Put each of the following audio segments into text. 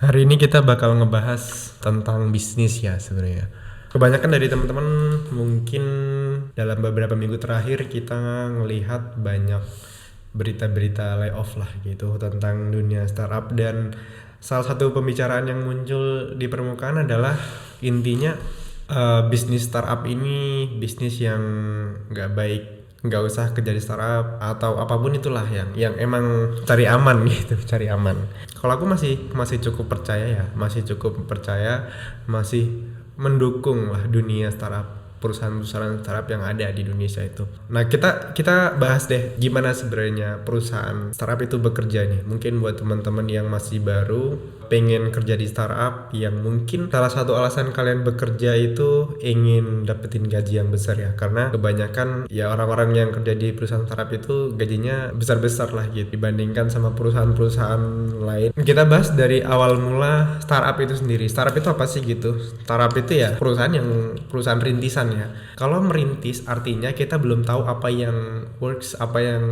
Hari ini kita bakal ngebahas tentang bisnis ya sebenarnya. Kebanyakan dari teman-teman mungkin dalam beberapa minggu terakhir kita ngelihat banyak berita-berita layoff lah gitu tentang dunia startup, dan salah satu pembicaraan yang muncul di permukaan adalah intinya bisnis startup ini bisnis yang nggak baik. Nggak usah kerja di startup atau apapun itulah yang emang cari aman gitu, cari aman. Kalau aku masih cukup percaya, masih mendukung lah dunia startup, perusahaan-perusahaan startup yang ada di Indonesia itu. Nah, kita bahas deh gimana sebenarnya perusahaan startup itu bekerja nih. Mungkin buat teman-teman yang masih baru pengen kerja di startup, yang mungkin salah satu alasan kalian bekerja itu ingin dapetin gaji yang besar ya, karena kebanyakan ya orang-orang yang kerja di perusahaan startup itu gajinya besar-besar lah gitu dibandingkan sama perusahaan-perusahaan lain. Kita bahas dari awal mula startup itu sendiri. Startup itu apa sih gitu? Startup itu ya perusahaan rintisan ya. Kalau merintis artinya kita belum tahu apa yang works, apa yang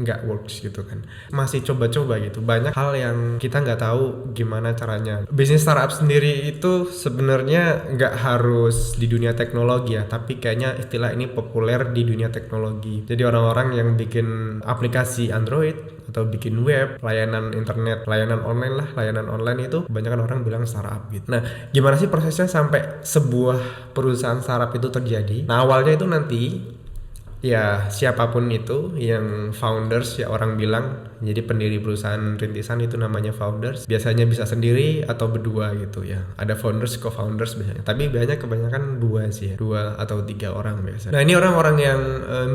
nggak works gitu kan. Masih coba-coba gitu. Banyak hal yang kita nggak tahu gimana caranya. Bisnis startup sendiri itu sebenarnya nggak harus di dunia teknologi ya, tapi kayaknya istilah ini populer di dunia teknologi. Jadi orang-orang yang bikin aplikasi Android atau bikin web, layanan internet, layanan online itu kebanyakan orang bilang startup gitu. Nah, gimana sih prosesnya sampai sebuah perusahaan startup itu terjadi? Nah, awalnya itu nanti ya siapapun itu yang founders ya, orang bilang jadi pendiri perusahaan rintisan itu namanya founders. Biasanya bisa sendiri atau berdua gitu ya. Ada founders, co-founders biasanya. Tapi biasanya kebanyakan dua sih ya. 2 atau 3 orang biasa. Nah, ini orang-orang yang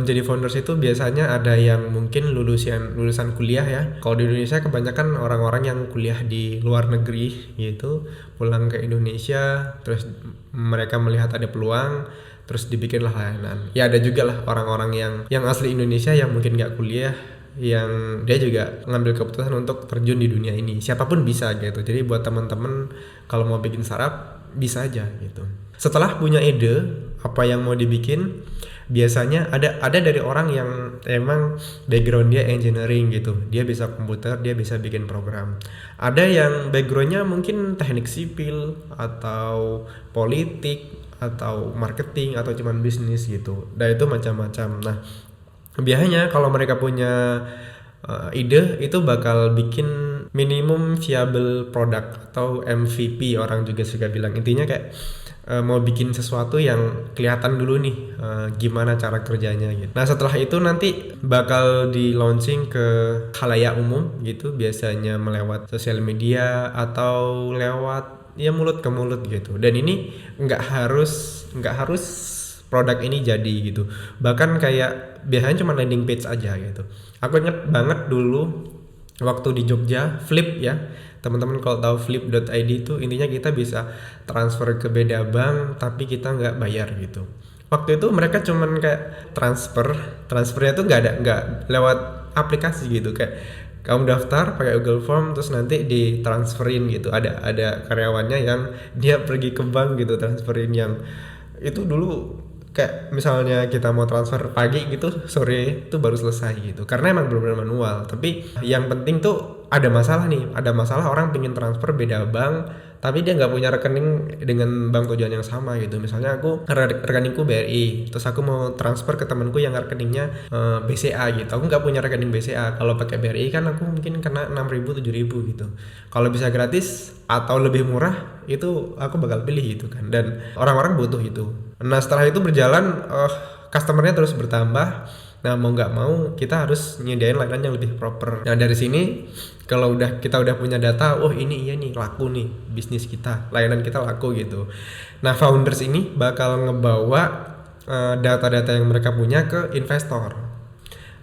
menjadi founders itu biasanya ada yang mungkin lulusan kuliah ya. Kalau di Indonesia kebanyakan orang-orang yang kuliah di luar negeri gitu, pulang ke Indonesia terus mereka melihat ada peluang, terus dibikinlah layanan. Ya ada juga lah orang-orang yang asli Indonesia yang mungkin nggak kuliah, yang dia juga ngambil keputusan untuk terjun di dunia ini. Siapapun bisa gitu. Jadi buat teman-teman kalau mau bikin startup bisa aja gitu. Setelah punya ide apa yang mau dibikin, biasanya ada dari orang yang emang background dia engineering gitu, dia bisa komputer, dia bisa bikin program. Ada yang backgroundnya mungkin teknik sipil atau politik atau marketing atau cuman bisnis gitu. Dan itu macam-macam. Nah, biasanya kalau mereka punya ide itu bakal bikin minimum viable product atau MVP, orang juga suka bilang. Intinya kayak mau bikin sesuatu yang kelihatan dulu nih gimana cara kerjanya gitu. Nah, setelah itu nanti bakal di launching ke khalayak umum gitu, biasanya melewat sosial media atau lewat ya mulut ke mulut gitu. Dan ini nggak harus produk ini jadi gitu. Bahkan kayak biasanya cuma landing page aja gitu. Aku inget banget dulu waktu di Jogja, Flip ya. Teman-teman kalau tahu flip.id itu intinya kita bisa transfer ke beda bank tapi kita nggak bayar gitu. Waktu itu mereka cuman kayak transfernya tuh nggak lewat aplikasi gitu, kayak kamu daftar pakai Google Form terus nanti ditransferin gitu. Ada karyawannya yang dia pergi ke bank gitu transferin, yang itu dulu kayak misalnya kita mau transfer pagi gitu, sore itu baru selesai gitu, karena emang benar-benar manual. Tapi yang penting tuh ada masalah orang pengen transfer beda bank tapi dia nggak punya rekening dengan bank tujuan yang sama gitu. Misalnya aku rekeningku BRI, terus aku mau transfer ke temanku yang rekeningnya BCA gitu. Aku nggak punya rekening BCA. Kalau pakai BRI kan aku mungkin kena 6.000 7.000 gitu. Kalau bisa gratis atau lebih murah itu aku bakal pilih gitu kan. Dan orang-orang butuh itu. Nah, setelah itu berjalan customernya terus bertambah. Nah, mau nggak mau kita harus nyediain layanan yang lebih proper. Nah, dari sini kalau kita udah punya data, oh ini iya nih laku nih bisnis kita, layanan kita laku gitu. Nah, founders ini bakal ngebawa data-data yang mereka punya ke investor.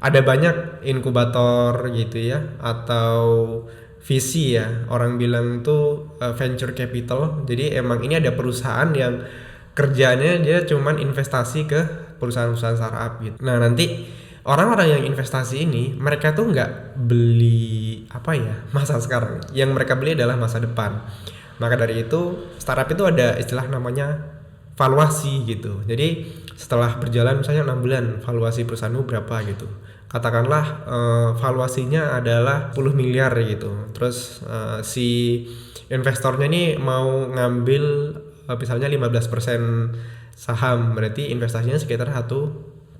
Ada banyak inkubator gitu ya, atau VC ya, orang bilang tuh venture capital. Jadi emang ini ada perusahaan yang kerjanya dia cuman investasi ke perusahaan-perusahaan startup gitu. Nah, nanti orang-orang yang investasi ini mereka tuh nggak beli masa sekarang, yang mereka beli adalah masa depan. Maka dari itu startup itu ada istilah namanya valuasi gitu. Jadi setelah berjalan misalnya 6 bulan, valuasi perusahaanmu berapa gitu. katakanlah valuasinya adalah 10 miliar gitu. Terus si investornya nih mau ngambil misalnya 15% saham, berarti investasinya sekitar 1,5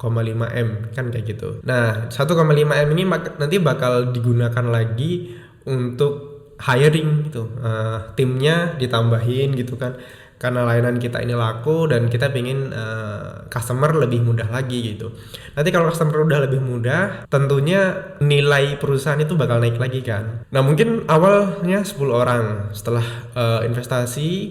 M kan kayak gitu. Nah 1,5 M ini nanti bakal digunakan lagi untuk hiring gitu, timnya ditambahin gitu kan, karena layanan kita ini laku dan kita pingin customer lebih mudah lagi gitu. Nanti kalau customer udah lebih mudah, tentunya nilai perusahaan itu bakal naik lagi kan. Nah mungkin awalnya 10 orang, setelah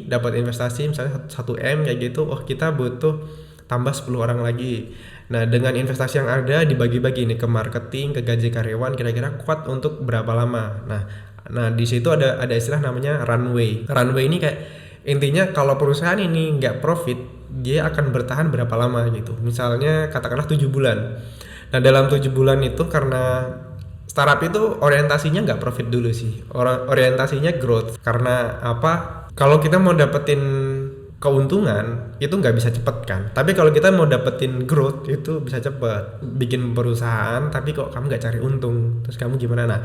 dapat investasi misalnya 1 M kayak gitu, oh kita butuh tambah 10 orang lagi. Nah dengan investasi yang ada dibagi-bagi nih ke marketing, ke gaji karyawan, kira-kira kuat untuk berapa lama. Nah di situ ada istilah namanya runway. Runway ini kayak intinya kalau perusahaan ini nggak profit, dia akan bertahan berapa lama gitu. Misalnya katakanlah 7 bulan. Nah dalam 7 bulan itu, karena startup itu orientasinya nggak profit dulu sih, orientasinya growth. Karena apa? Kalau kita mau dapetin keuntungan itu nggak bisa cepet kan, tapi kalau kita mau dapetin growth itu bisa cepet. Bikin perusahaan tapi kok kamu nggak cari untung, terus kamu gimana? Nah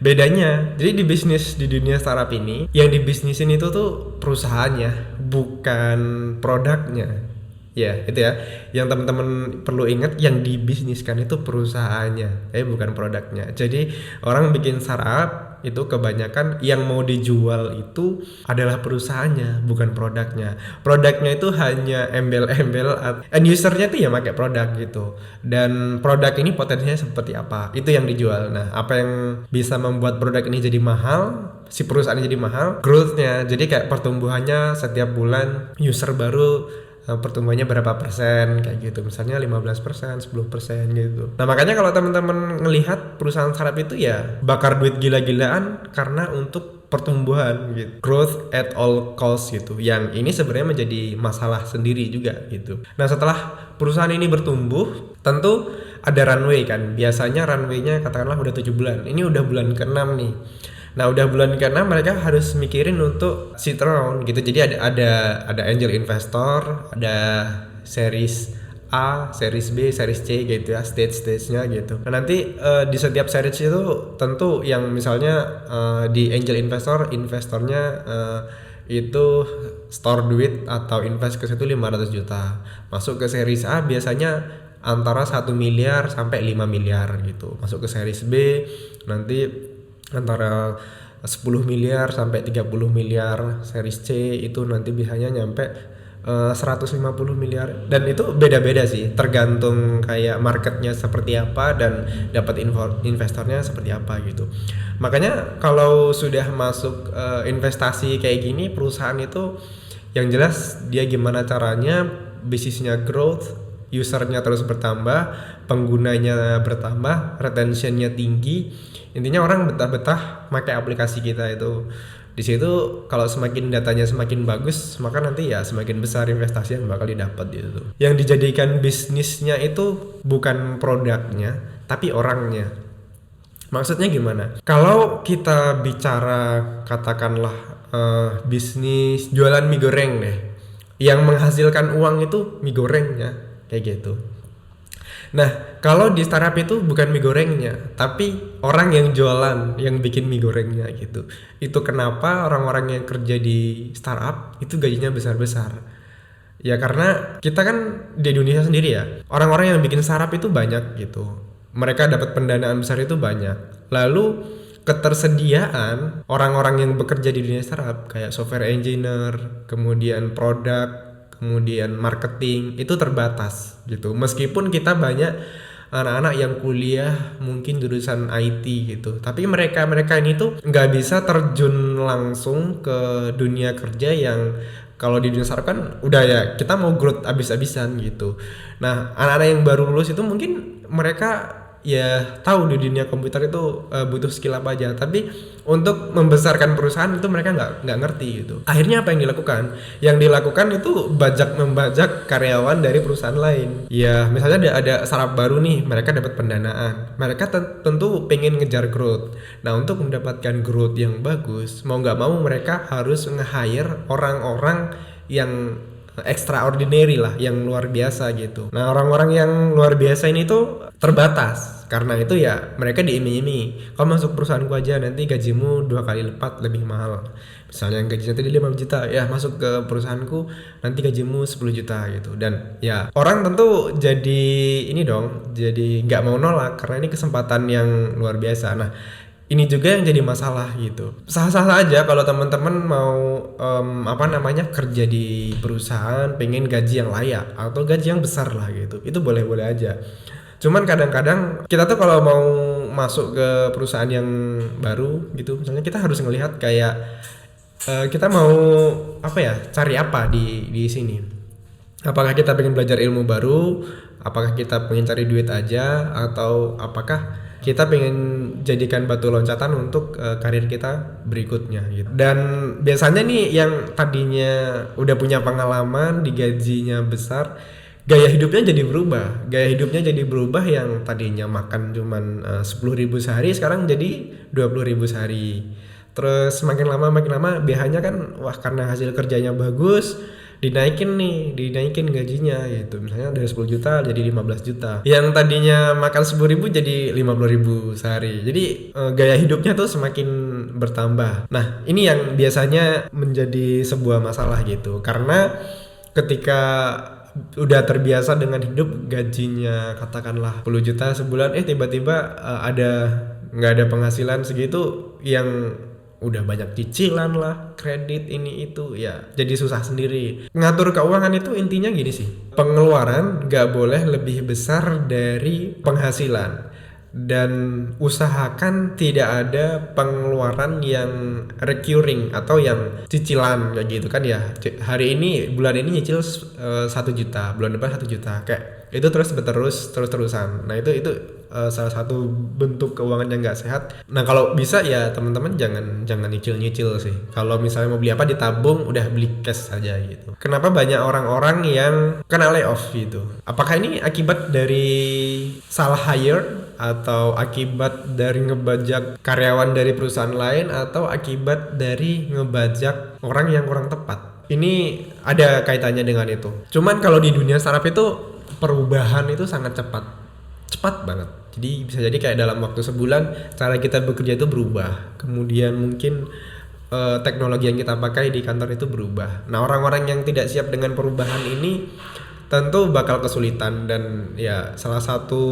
bedanya, jadi di dunia startup ini yang dibisnisin itu tuh perusahaannya, bukan produknya. Ya itu ya, yang teman-teman perlu ingat, yang dibisniskan itu perusahaannya, bukan produknya. Jadi orang bikin startup itu kebanyakan yang mau dijual itu adalah perusahaannya, bukan produknya. Produknya itu hanya embel-embel, end usernya tuh ya pakai produk gitu. Dan produk ini potensinya seperti apa, itu yang dijual. Nah apa yang bisa membuat produk ini jadi mahal, si perusahaan jadi mahal, growth-nya. Jadi kayak pertumbuhannya setiap bulan, user baru pertumbuhannya berapa persen kayak gitu, misalnya 15%, 10% gitu. Nah makanya kalau teman-teman ngelihat perusahaan startup itu ya bakar duit gila-gilaan karena untuk pertumbuhan gitu, growth at all cost gitu. Yang ini sebenarnya menjadi masalah sendiri juga gitu. Nah setelah perusahaan ini bertumbuh, tentu ada runway kan. Biasanya runway-nya katakanlah udah 7 bulan. Ini udah bulan ke-6 nih. Nah udah bulan ke-6 mereka harus mikirin untuk seed round gitu. Jadi ada angel investor, ada series A, series B, series C gitu ya, stage-nya gitu. Nah nanti di setiap series itu tentu yang misalnya di angel investornya itu store duit atau invest ke situ 500 juta. Masuk ke series A biasanya antara 1 miliar sampai 5 miliar gitu. Masuk ke series B nanti antara 10 miliar sampai 30 miliar. Series C itu nanti biasanya nyampe 150 miliar. Dan itu beda-beda sih, tergantung kayak marketnya seperti apa dan dapat investornya seperti apa gitu. Makanya kalau sudah masuk investasi kayak gini, perusahaan itu yang jelas dia gimana caranya bisnisnya growth, usernya terus bertambah, penggunanya bertambah, retentionnya tinggi. Intinya orang betah-betah pakai aplikasi kita itu. Di situ kalau semakin datanya semakin bagus, maka nanti ya semakin besar investasi yang bakal didapat gitu. Yang dijadikan bisnisnya itu bukan produknya, tapi orangnya. Maksudnya gimana? Kalau kita bicara katakanlah bisnis jualan mie goreng deh, yang menghasilkan uang itu mie gorengnya kayak gitu. Nah kalau di startup itu bukan mie gorengnya, tapi orang yang jualan, yang bikin mie gorengnya gitu. Itu kenapa orang-orang yang kerja di startup itu gajinya besar-besar. Ya karena kita kan di Indonesia sendiri ya, orang-orang yang bikin startup itu banyak gitu. Mereka dapat pendanaan besar itu banyak. Lalu ketersediaan orang-orang yang bekerja di dunia startup kayak software engineer, kemudian produk, kemudian marketing itu terbatas gitu. Meskipun kita banyak anak-anak yang kuliah mungkin jurusan IT gitu, tapi mereka ini tuh nggak bisa terjun langsung ke dunia kerja yang kalau di dunia startup kan udah ya kita mau growth abis-abisan gitu. Nah anak-anak yang baru lulus itu mungkin mereka ya tahu di dunia komputer itu butuh skill apa aja, tapi untuk membesarkan perusahaan itu mereka nggak ngerti gitu. Akhirnya apa yang dilakukan? Yang dilakukan itu membajak karyawan dari perusahaan lain. Ya misalnya ada startup baru nih, mereka dapat pendanaan, mereka tentu pengen ngejar growth. Nah untuk mendapatkan growth yang bagus, mau nggak mau mereka harus nge-hire orang-orang yang extraordinary lah, yang luar biasa gitu. Nah, orang-orang yang luar biasa ini tuh terbatas. Karena itu ya mereka diiming-imingi, kau masuk perusahaanku aja nanti gajimu 2 kali lipat lebih mahal. Misalnya yang gajinya tadi 5 juta, ya masuk ke perusahaanku nanti gajimu 10 juta gitu. Dan ya orang tentu jadi ini dong, jadi nggak mau nolak karena ini kesempatan yang luar biasa. Nah, ini juga yang jadi masalah gitu. Sah-sah aja kalau teman-teman mau kerja di perusahaan pengen gaji yang layak atau gaji yang besar lah gitu. Itu boleh-boleh aja. Cuman kadang-kadang kita tuh kalau mau masuk ke perusahaan yang baru gitu, misalnya kita harus ngelihat kayak kita mau cari apa di sini. Apakah kita pengen belajar ilmu baru, apakah kita pengen cari duit aja, atau apakah kita pengen jadikan batu loncatan untuk karir kita berikutnya gitu. Dan biasanya nih yang tadinya udah punya pengalaman, digajinya besar, gaya hidupnya jadi berubah yang tadinya makan cuman 10.000 sehari sekarang jadi 20.000 sehari. Terus makin lama BH-nya kan karena hasil kerjanya bagus dinaikin gajinya gitu. Misalnya dari 10 juta jadi 15 juta. Yang tadinya makan 10.000 jadi 50.000 sehari. Jadi gaya hidupnya tuh semakin bertambah. Nah, ini yang biasanya menjadi sebuah masalah gitu. Karena ketika udah terbiasa dengan hidup gajinya katakanlah 10 juta sebulan, tiba-tiba nggak ada penghasilan segitu, yang udah banyak cicilan lah, kredit ini itu, ya jadi susah sendiri. Ngatur keuangan itu intinya gini sih, pengeluaran nggak boleh lebih besar dari penghasilan, dan usahakan tidak ada pengeluaran yang recurring atau yang cicilan kayak gitu kan ya. Hari ini bulan ini nyicil 1 juta, bulan depan 1 juta, kayak itu terus-terusan. Nah itu salah satu bentuk keuangan yang nggak sehat. Nah kalau bisa ya teman-teman jangan nyicil sih. Kalau misalnya mau beli apa ditabung, udah beli cash aja gitu. Kenapa banyak orang-orang yang kena layoff gitu? Apakah ini akibat dari salah hire, atau akibat dari ngebajak karyawan dari perusahaan lain, atau akibat dari ngebajak orang yang kurang tepat? Ini ada kaitannya dengan itu. Cuman kalau di dunia startup itu perubahan itu sangat cepat banget. Jadi bisa jadi kayak dalam waktu sebulan cara kita bekerja itu berubah. Kemudian mungkin teknologi yang kita pakai di kantor itu berubah. Nah, orang-orang yang tidak siap dengan perubahan ini tentu bakal kesulitan, dan ya salah satu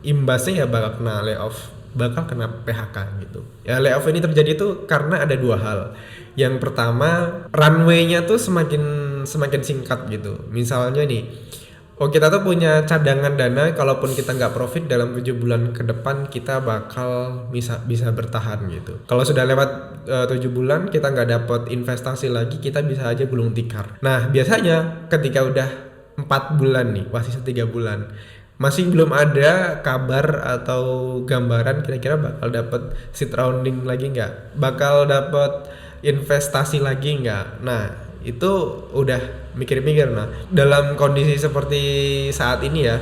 imbasnya ya bakal kena layoff, bakal kena PHK gitu. Ya layoff ini terjadi tuh karena ada 2 hal. Yang pertama, runway-nya tuh semakin singkat gitu. Misalnya nih, kita tuh punya cadangan dana, kalaupun kita nggak profit dalam 7 bulan ke depan kita bakal bisa bertahan gitu. Kalau sudah lewat 7 bulan kita nggak dapat investasi lagi, kita bisa aja gulung tikar. Nah biasanya ketika udah 4 bulan nih, sisa 3 bulan, masih belum ada kabar atau gambaran kira-kira bakal dapat seed rounding lagi nggak, bakal dapat investasi lagi nggak. Nah itu udah mikir-mikir. Nah dalam kondisi seperti saat ini ya,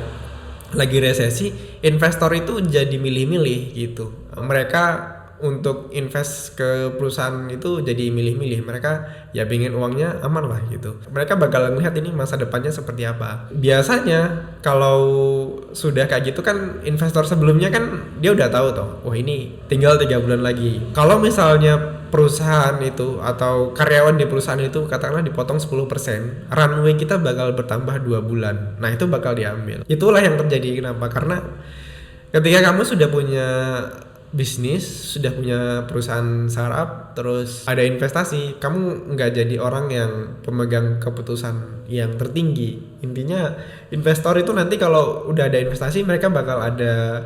lagi resesi, investor itu jadi milih-milih gitu. Mereka untuk invest ke perusahaan itu jadi milih-milih. Mereka ya pengen uangnya aman lah gitu. Mereka bakal ngelihat ini masa depannya seperti apa. Biasanya kalau sudah kayak gitu kan, investor sebelumnya kan dia udah tahu toh, ini tinggal 3 bulan lagi. Kalau misalnya perusahaan itu atau karyawan di perusahaan itu katakanlah dipotong 10%, runway kita bakal bertambah 2 bulan. Nah itu bakal diambil. Itulah yang terjadi. Kenapa? Karena ketika kamu sudah punya bisnis, sudah punya perusahaan startup, terus ada investasi, kamu nggak jadi orang yang pemegang keputusan yang tertinggi. Intinya investor itu nanti kalau udah ada investasi, mereka bakal ada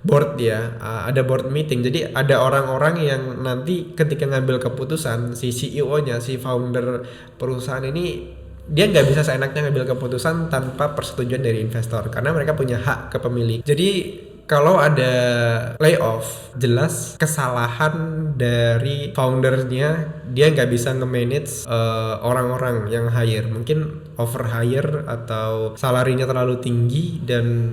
board ya, ada board meeting. Jadi ada orang-orang yang nanti ketika ngambil keputusan, si CEO-nya, si founder perusahaan ini, dia nggak bisa seenaknya ngambil keputusan tanpa persetujuan dari investor, karena mereka punya hak kepemilikan. Jadi kalau ada layoff, jelas kesalahan dari foundernya, dia nggak bisa nge-manage orang-orang yang hire. Mungkin over hire atau salarinya terlalu tinggi, dan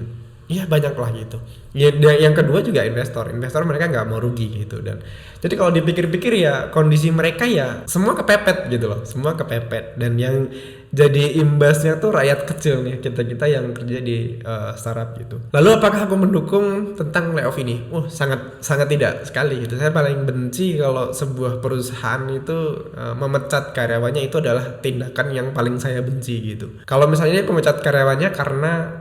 Iya banyak lah gitu. Ya, yang kedua juga investor mereka nggak mau rugi gitu. Dan jadi kalau dipikir-pikir ya kondisi mereka ya semua kepepet gitu loh, semua kepepet. Dan yang jadi imbasnya tuh rakyat kecil nih, kita yang kerja di startup gitu. Lalu apakah aku mendukung tentang layoff ini? Sangat sangat tidak sekali gitu. Saya paling benci kalau sebuah perusahaan itu memecat karyawannya, itu adalah tindakan yang paling saya benci gitu. Kalau misalnya pemecat karyawannya karena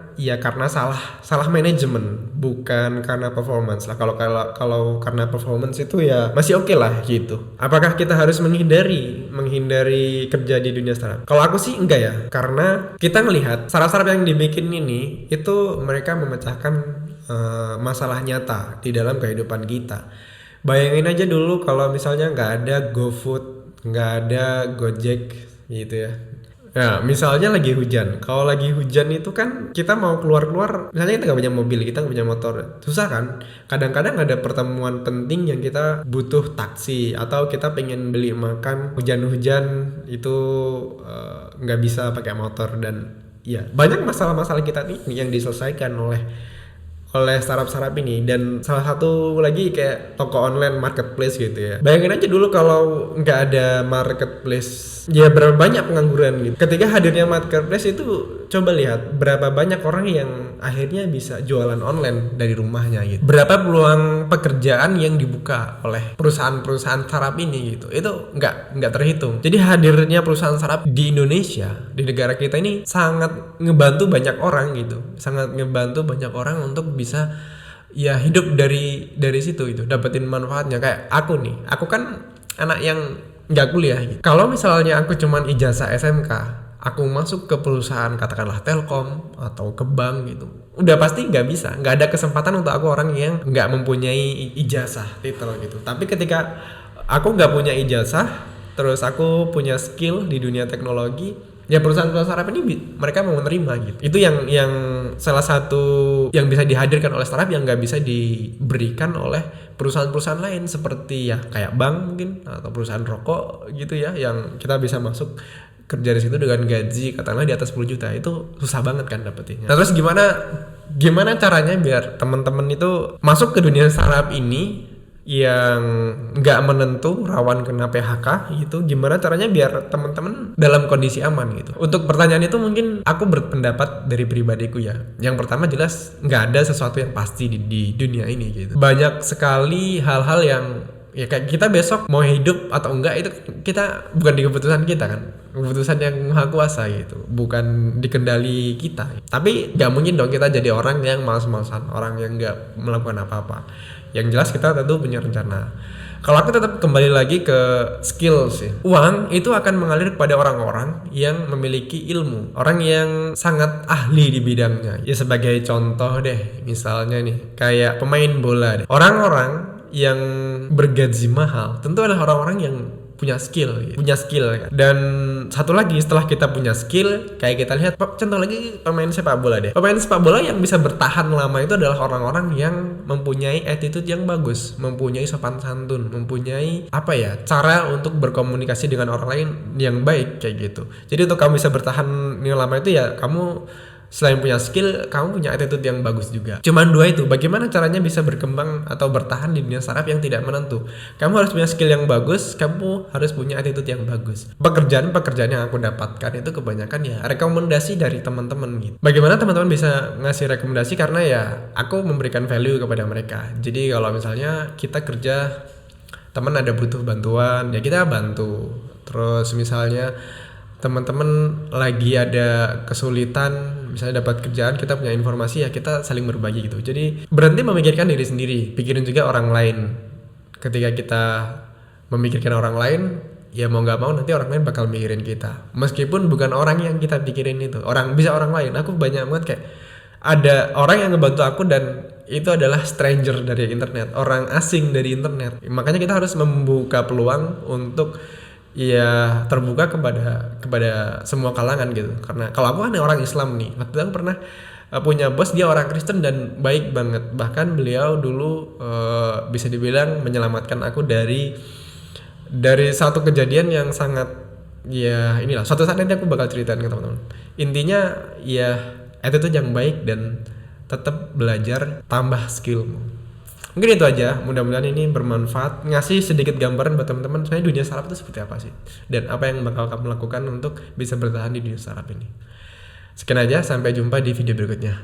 salah manajemen, bukan karena performance lah. Kalau karena performance itu ya masih oke lah gitu. Apakah kita harus menghindari kerja di dunia startup? Kalau aku sih enggak ya, karena kita ngelihat startup yang dibikin ini itu mereka memecahkan masalah nyata di dalam kehidupan kita. Bayangin aja dulu kalau misalnya nggak ada GoFood, nggak ada Gojek gitu ya. Nah, misalnya lagi hujan. Kalau lagi hujan itu kan kita mau keluar-keluar, misalnya kita nggak punya mobil, kita nggak punya motor, susah kan? Kadang-kadang ada pertemuan penting yang kita butuh taksi, atau kita pengen beli makan, hujan-hujan itu nggak bisa pakai motor. Dan ya banyak masalah-masalah kita nih yang diselesaikan oleh startup ini. Dan salah satu lagi kayak toko online, marketplace gitu ya. Bayangin aja dulu kalau nggak ada marketplace, ya berapa banyak pengangguran gitu. Ketika hadirnya marketplace itu, coba lihat berapa banyak orang yang akhirnya bisa jualan online dari rumahnya gitu. Berapa peluang pekerjaan yang dibuka oleh perusahaan-perusahaan startup ini gitu. Itu nggak terhitung. Jadi hadirnya perusahaan startup di Indonesia, di negara kita ini sangat ngebantu banyak orang gitu. Sangat ngebantu banyak orang untuk bisa ya hidup dari situ gitu, dapetin manfaatnya. Kayak aku kan anak yang nggak kuliah gitu. Kalau misalnya aku cuman ijazah SMK, aku masuk ke perusahaan katakanlah Telkom atau ke bank gitu, udah pasti nggak ada kesempatan untuk aku orang yang nggak mempunyai ijazah titel gitu. Tapi ketika aku nggak punya ijazah, terus aku punya skill di dunia teknologi, ya perusahaan-perusahaan startup ini mereka mau menerima gitu. Itu yang salah satu yang bisa dihadirkan oleh startup yang nggak bisa diberikan oleh perusahaan-perusahaan lain, seperti ya kayak bank mungkin, atau perusahaan rokok gitu ya, yang kita bisa masuk kerja di situ dengan gaji katakanlah di atas 10 juta. Itu susah banget kan dapetinnya. Nah, terus gimana caranya biar teman-teman itu masuk ke dunia startup ini yang nggak menentu, rawan kena PHK gitu? Gimana caranya biar teman-teman dalam kondisi aman gitu? Untuk pertanyaan itu mungkin aku berpendapat dari pribadiku ya. Yang pertama jelas nggak ada sesuatu yang pasti di dunia ini gitu. Banyak sekali hal-hal yang ya kayak kita besok mau hidup atau enggak itu kita bukan di keputusan kita kan, keputusan yang maha kuasa gitu, bukan di kendali kita. Tapi nggak mungkin dong kita jadi orang yang malas-malasan, orang yang nggak melakukan apa-apa. Yang jelas kita tentu punya rencana. Kalau aku tetap kembali lagi ke skill sih. Uang itu akan mengalir kepada orang-orang yang memiliki ilmu, orang yang sangat ahli di bidangnya. Ya sebagai contoh deh, misalnya nih kayak pemain bola deh. Orang-orang yang bergaji mahal tentu adalah orang-orang yang punya skill kan. Dan satu lagi, setelah kita punya skill, kayak kita lihat contoh lagi pemain sepak bola deh. Pemain sepak bola yang bisa bertahan lama itu adalah orang-orang yang mempunyai attitude yang bagus, mempunyai sopan santun, mempunyai cara untuk berkomunikasi dengan orang lain yang baik kayak gitu. Jadi untuk kamu bisa bertahan lama itu ya kamu selain punya skill, kamu punya attitude yang bagus juga. Cuman dua itu. Bagaimana caranya bisa berkembang atau bertahan di dunia startup yang tidak menentu? Kamu harus punya skill yang bagus, kamu harus punya attitude yang bagus. Pekerjaan yang aku dapatkan itu kebanyakan ya rekomendasi dari teman-teman gitu. Bagaimana teman-teman bisa ngasih rekomendasi? Karena ya aku memberikan value kepada mereka. Jadi kalau misalnya kita kerja, teman ada butuh bantuan, ya kita bantu. Terus misalnya teman-teman lagi ada kesulitan, misalnya dapat kerjaan, kita punya informasi, ya kita saling berbagi gitu. Jadi berhenti memikirkan diri sendiri, pikirin juga orang lain. Ketika kita memikirkan orang lain, ya mau nggak mau nanti orang lain bakal mikirin kita, meskipun bukan orang yang kita pikirin itu. Bisa orang lain. Aku banyak banget kayak ada orang yang ngebantu aku dan itu adalah stranger dari internet, orang asing dari internet. Makanya kita harus membuka peluang untuk ya terbuka kepada semua kalangan gitu. Karena kalau aku kan orang Islam nih, waktu itu aku pernah punya bos, dia orang Kristen dan baik banget. Bahkan beliau dulu bisa dibilang menyelamatkan aku dari satu kejadian yang sangat, ya inilah, suatu saat nanti aku bakal ceritain ke teman-teman. Intinya ya itu tuh yang baik dan tetap belajar, tambah skillmu. Mungkin itu aja, mudah-mudahan ini bermanfaat, ngasih sedikit gambaran buat teman-teman sebenarnya dunia startup itu seperti apa sih, dan apa yang bakal kamu lakukan untuk bisa bertahan di dunia startup ini. Sekian aja, sampai jumpa di video berikutnya.